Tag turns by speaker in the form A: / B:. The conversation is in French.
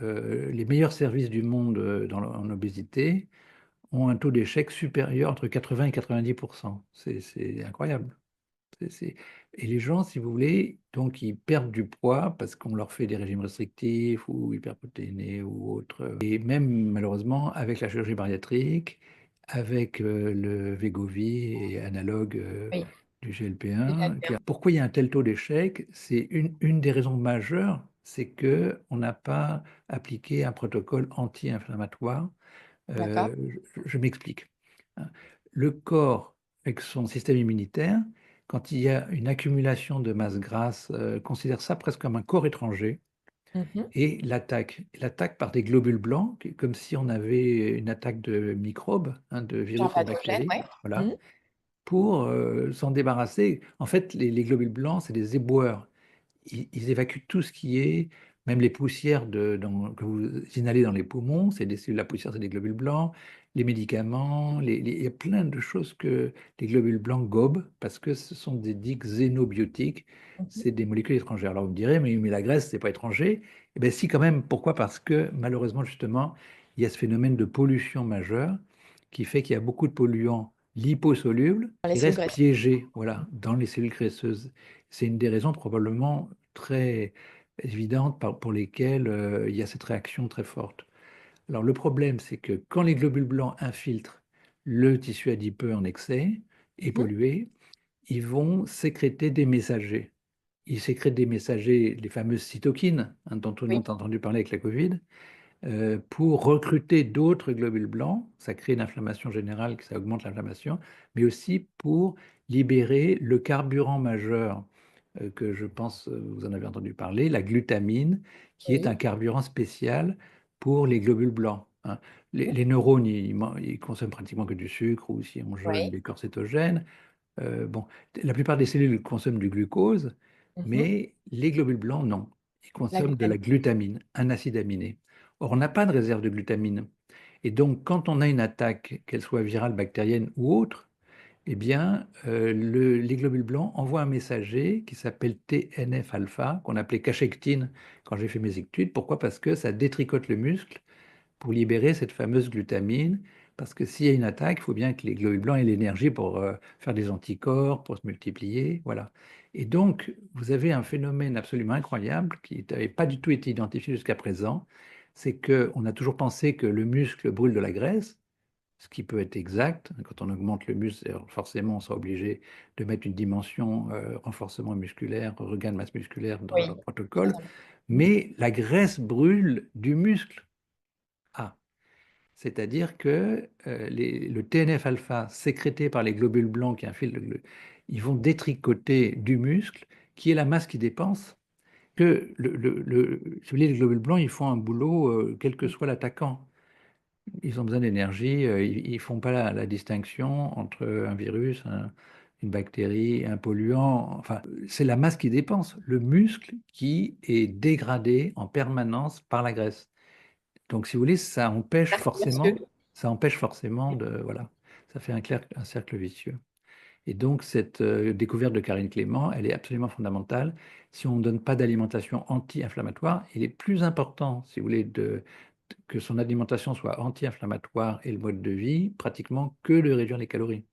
A: les meilleurs services du monde en obésité ont un taux d'échec supérieur entre 80 et 90%. C'est incroyable. C'est- c'est- Et les gens, si vous voulez, donc ils perdent du poids parce qu'on leur fait des régimes restrictifs ou hyperprotéinés ou autres. Et même malheureusement, avec la chirurgie bariatrique, avec le Wegovy et analogue
B: Oui,
A: du
B: c'est
A: GLP-1.
B: l'alterne.
A: Pourquoi il y a un tel taux d'échec? C'est une des raisons majeures, c'est qu'on n'a pas appliqué un protocole anti-inflammatoire.
B: D'accord.
A: Je m'explique. Hein. Le corps, avec son système immunitaire, quand il y a une accumulation de masse grasse, considère ça presque comme un corps étranger
B: Mhm.
A: et l'attaque. L'attaque par des globules blancs, comme si on avait une attaque de microbes, hein, de
B: Genre
A: virus ou de
B: pathogène,
A: bactéries,
B: ouais.
A: voilà,
B: Mhm.
A: pour s'en débarrasser. En fait, les globules blancs, c'est des éboueurs. Ils évacuent tout ce qui est, même les poussières que vous inhalez dans les poumons, c'est des cellules, la poussière, c'est des globules blancs, les médicaments, il y a plein de choses que les globules blancs gobent parce que ce sont des dits xénobiotiques,
B: Mhm.
A: c'est des molécules étrangères. Alors vous me direz, mais la graisse, c'est pas étranger. Eh bien si quand même, pourquoi? Parce que malheureusement, justement, il y a ce phénomène de pollution majeure qui fait qu'il y a beaucoup de polluants liposolubles
B: Dans les
A: qui
B: cellules
A: restent
B: graisseuses.
A: piégés, voilà, dans les cellules graisseuses. C'est une des raisons probablement très évidentes pour lesquelles il y a cette réaction très forte. Alors le problème, c'est que quand les globules blancs infiltrent le tissu adipeux en excès et
B: Mhm.
A: pollué, ils vont sécréter des messagers. Ils sécrètent des messagers, les fameuses cytokines, hein, dont tout le
B: Oui,
A: monde a entendu parler avec la Covid, pour recruter d'autres globules blancs. Ça crée une inflammation générale, ça augmente l'inflammation, mais aussi pour libérer le carburant majeur que je pense vous en avez entendu parler, la glutamine, qui est un
B: oui.
A: carburant spécial pour les globules blancs. Hein.
B: Mhm.
A: Les neurones, ils consomment pratiquement que du sucre ou si on jeûne
B: Oui.
A: des corps cétogènes. Bon, la plupart des cellules consomment du glucose,
B: Mhm.
A: mais les globules blancs, non. Ils
B: La
A: consomment de la
B: glutamine.
A: glutamine, un acide aminé. Or, on n'a pas de réserve de glutamine. Et donc, quand on a une attaque, qu'elle soit virale, bactérienne ou autre, eh bien, les globules blancs envoient un messager qui s'appelle TNF-alpha, qu'on appelait cachectine quand j'ai fait mes études. Pourquoi? Parce que ça détricote le muscle pour libérer cette fameuse glutamine. Parce que s'il y a une attaque, il faut bien que les globules blancs aient l'énergie pour faire des anticorps, pour se multiplier. Voilà. Et donc, vous avez un phénomène absolument incroyable qui n'avait pas du tout été identifié jusqu'à présent. C'est qu'on a toujours pensé que le muscle brûle de la graisse, ce qui peut être exact. Quand on augmente le muscle, forcément, on sera obligé de mettre une dimension renforcement musculaire, regain de masse musculaire dans
B: Oui,
A: le
B: très
A: protocole.
B: important. Mhm.
A: Mais la graisse brûle du muscle. Ah, c'est-à-dire que le TNF-alpha sécrété par les globules blancs qui infiltrent, ils vont détricoter du muscle, qui est la masse qui dépense, que si vous voulez, les globules blancs, ils font un boulot, quel que soit l'attaquant. Ils ont besoin d'énergie, ils ne font pas la distinction entre un virus, une bactérie, un polluant. Enfin, c'est la masse qui dépense, le muscle qui est dégradé en permanence par la graisse. Donc, si vous voulez,
B: Cercle vertueux.
A: ça empêche forcément de, voilà, ça fait un cercle vicieux. Et donc, cette découverte de Karine Clément, elle est absolument fondamentale. Si on ne donne pas d'alimentation anti-inflammatoire, il est plus important, si vous voulez, que son alimentation soit anti-inflammatoire et le mode de vie, pratiquement que de réduire les calories.